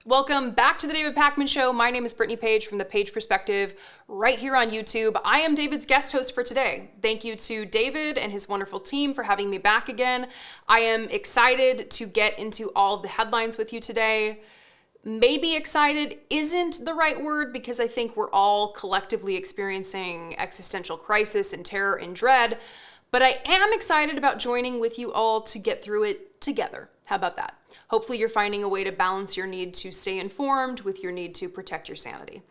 Welcome back to the David Pakman Show. My name is Brittany Page from The Page Perspective right here on YouTube. I am David's guest host for today. Thank you to David and his wonderful team for having me back again. I am excited to get into all of the headlines with you today. Maybe excited isn't the right word because I think we're all collectively experiencing existential crisis and terror and dread, but I am excited about joining with you all to get through it together. How about that? Hopefully you're finding a way to balance your need to stay informed with your need to protect your sanity.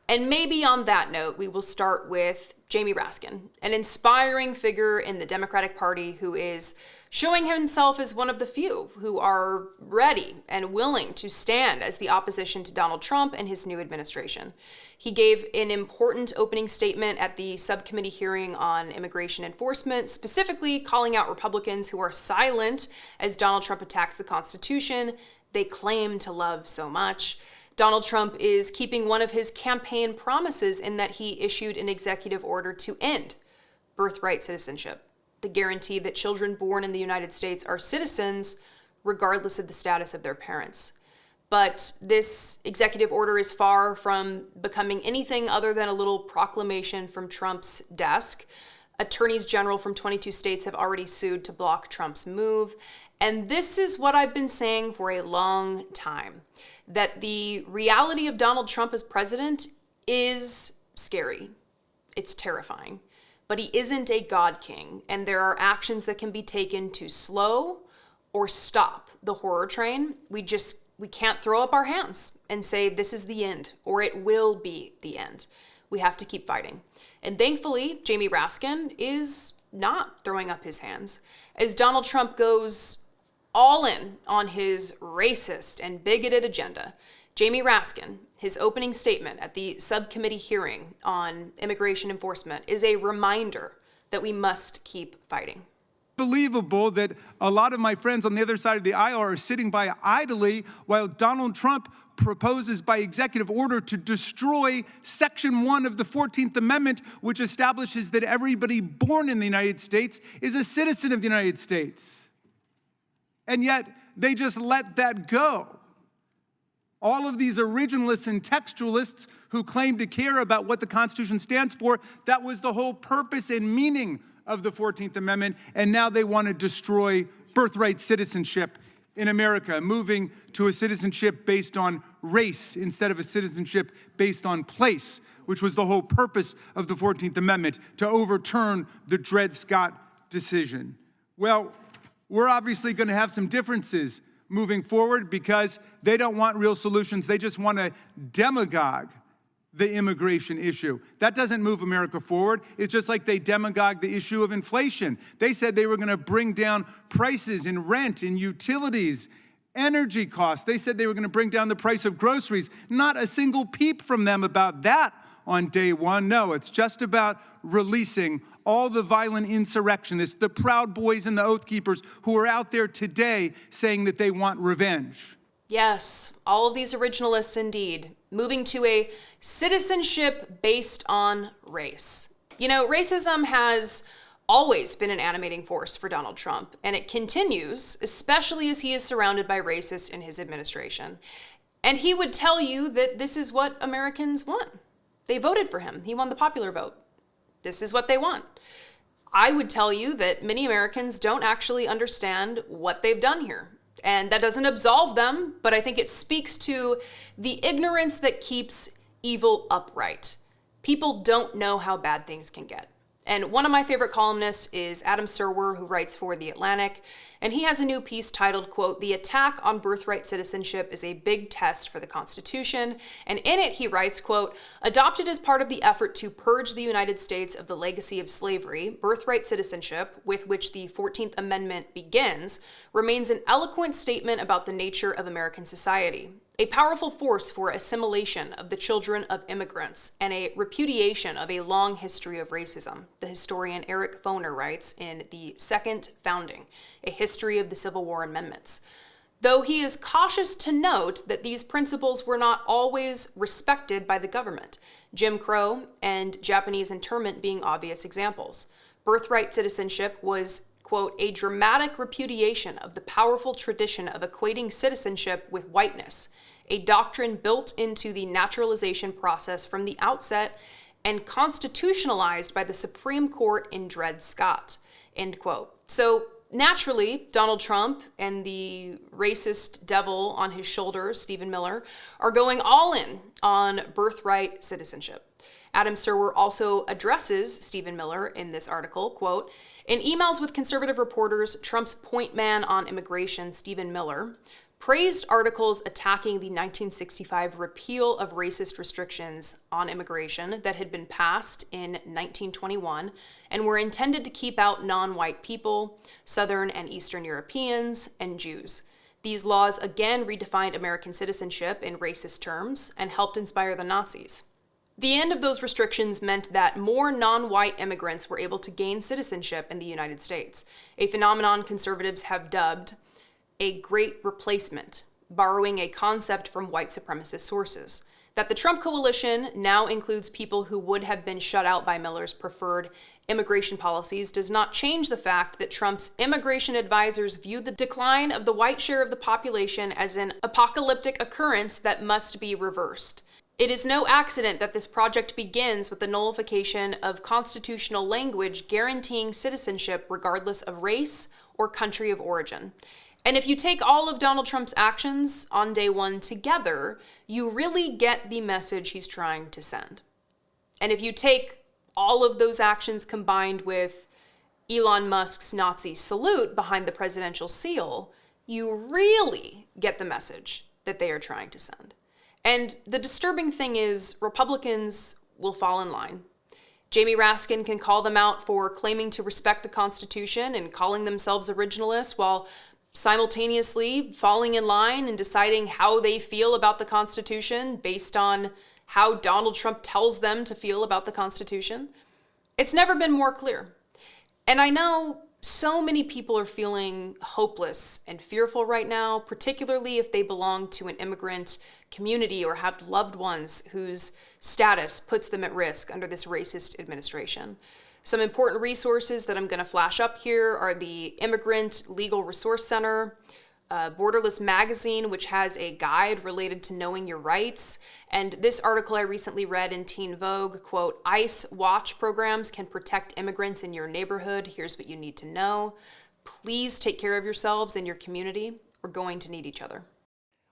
And maybe on that note, we will start with Jamie Raskin, an inspiring figure in the Democratic Party who is showing himself as one of the few who are ready and willing to stand as the opposition to Donald Trump and his new administration. He gave an important opening statement at the subcommittee hearing on immigration enforcement, specifically calling out Republicans who are silent as Donald Trump attacks the Constitution they claim to love so much. Donald Trump is keeping one of his campaign promises in that he issued an executive order to end birthright citizenship, the guarantee that children born in the United States are citizens regardless of the status of their parents. But this executive order is far from becoming anything other than a little proclamation from Trump's desk. Attorneys general from 22 states have already sued to block Trump's move. And this is what I've been saying for a long time, that the reality of Donald Trump as president is scary. It's terrifying. But he isn't a God king, and there are actions that can be taken to slow or stop the horror train. We can't throw up our hands and say this is the end, or it will be the end. We have to keep fighting. And thankfully, Jamie Raskin is not throwing up his hands. As Donald Trump goes all in on his racist and bigoted agenda, Jamie Raskin, his opening statement at the subcommittee hearing on immigration enforcement, is a reminder that we must keep fighting. Believable that a lot of my friends on the other side of the aisle are sitting by idly while Donald Trump proposes by executive order to destroy Section 1 of the 14th Amendment, which establishes that everybody born in the United States is a citizen of the United States. And yet they just let that go. All of these originalists and textualists who claim to care about what the Constitution stands for, that was the whole purpose and meaning of the 14th Amendment, and now they want to destroy birthright citizenship in America, moving to a citizenship based on race instead of a citizenship based on place, which was the whole purpose of the 14th Amendment, to overturn the Dred Scott decision. Well, we're obviously going to have some differences moving forward because they don't want real solutions. They just want to demagogue the immigration issue. That doesn't move America forward. It's just like they demagogued the issue of inflation. They said they were going to bring down prices in rent, in utilities, energy costs. They said they were going to bring down the price of groceries. Not a single peep from them about that on day one. No, it's just about releasing all the violent insurrectionists, the Proud Boys and the Oath Keepers who are out there today saying that they want revenge. Yes, all of these originalists indeed, moving to a citizenship based on race. You know, racism has always been an animating force for Donald Trump, and it continues, especially as he is surrounded by racists in his administration. And he would tell you that this is what Americans want. They voted for him. He won the popular vote. This is what they want. I would tell you that many Americans don't actually understand what they've done here. And that doesn't absolve them, but I think it speaks to the ignorance that keeps evil upright. People don't know how bad things can get. And one of my favorite columnists is Adam Serwer, who writes for The Atlantic, and he has a new piece titled, quote, "The attack on birthright citizenship is a big test for the Constitution." And in it, he writes, quote, "Adopted as part of the effort to purge the United States of the legacy of slavery, birthright citizenship, with which the 14th Amendment begins, remains an eloquent statement about the nature of American society. A powerful force for assimilation of the children of immigrants and a repudiation of a long history of racism," the historian Eric Foner writes in The Second Founding, A History of the Civil War Amendments. Though he is cautious to note that these principles were not always respected by the government, Jim Crow and Japanese internment being obvious examples. Birthright citizenship was, quote, "a dramatic repudiation of the powerful tradition of equating citizenship with whiteness, a doctrine built into the naturalization process from the outset and constitutionalized by the Supreme Court in Dred Scott, end quote. So naturally, Donald Trump and the racist devil on his shoulder, Stephen Miller, are going all in on birthright citizenship. Adam Serwer also addresses Stephen Miller in this article, quote, in emails with conservative reporters, Trump's point man on immigration, Stephen Miller, praised articles attacking the 1965 repeal of racist restrictions on immigration that had been passed in 1921 and were intended to keep out non-white people, Southern and Eastern Europeans, and Jews. These laws again redefined American citizenship in racist terms and helped inspire the Nazis. The end of those restrictions meant that more non-white immigrants were able to gain citizenship in the United States, a phenomenon conservatives have dubbed a great replacement, borrowing a concept from white supremacist sources. That the Trump coalition now includes people who would have been shut out by Miller's preferred immigration policies does not change the fact that Trump's immigration advisors view the decline of the white share of the population as an apocalyptic occurrence that must be reversed. It is no accident that this project begins with the nullification of constitutional language guaranteeing citizenship regardless of race or country of origin. And if you take all of Donald Trump's actions on day one together, you really get the message he's trying to send. And if you take all of those actions combined with Elon Musk's Nazi salute behind the presidential seal, you really get the message that they are trying to send. And the disturbing thing is Republicans will fall in line. Jamie Raskin can call them out for claiming to respect the Constitution and calling themselves originalists while simultaneously falling in line and deciding how they feel about the Constitution based on how Donald Trump tells them to feel about the Constitution. It's never been more clear. And I know so many people are feeling hopeless and fearful right now, particularly if they belong to an immigrant community or have loved ones whose status puts them at risk under this racist administration. Some important resources that I'm going to flash up here are the Immigrant Legal Resource Center, Borderless Magazine, which has a guide related to knowing your rights. And this article I recently read in Teen Vogue, quote, ICE watch programs can protect immigrants in your neighborhood. Here's what you need to know. Please take care of yourselves and your community. We're going to need each other.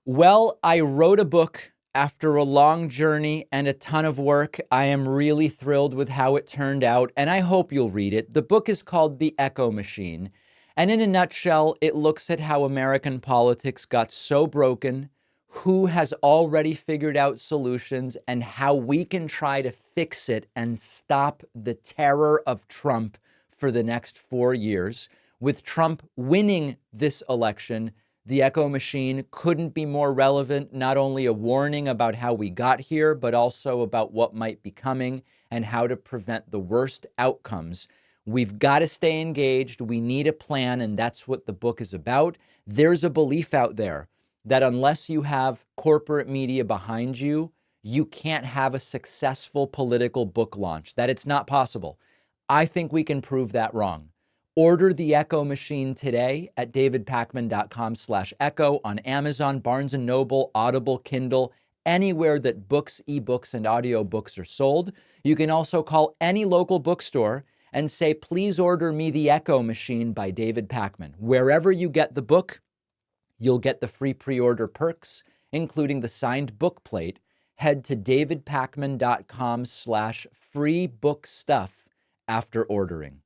Well, I wrote a book after a long journey and a ton of work. I am really thrilled with how it turned out, and I hope you'll read it. The book is called The Echo Machine. And in a nutshell, it looks at how American politics got so broken, who has already figured out solutions, and how we can try to fix it and stop the terror of Trump for the next 4 years. With Trump winning this election, The Echo Machine couldn't be more relevant, not only a warning about how we got here, but also about what might be coming and how to prevent the worst outcomes. We've got to stay engaged. We need a plan, and that's what the book is about. There's a belief out there that unless you have corporate media behind you, you can't have a successful political book launch, that it's not possible. I think we can prove that wrong. Order The Echo Machine today at davidpakman.com/echo on Amazon, Barnes & Noble, Audible, Kindle, anywhere that books, ebooks, and audiobooks are sold. You can also call any local bookstore and say, please order me The Echo Machine by David Pakman. Wherever you get the book, you'll get the free pre-order perks, including the signed book plate. Head to davidpakman.com/free book stuff after ordering.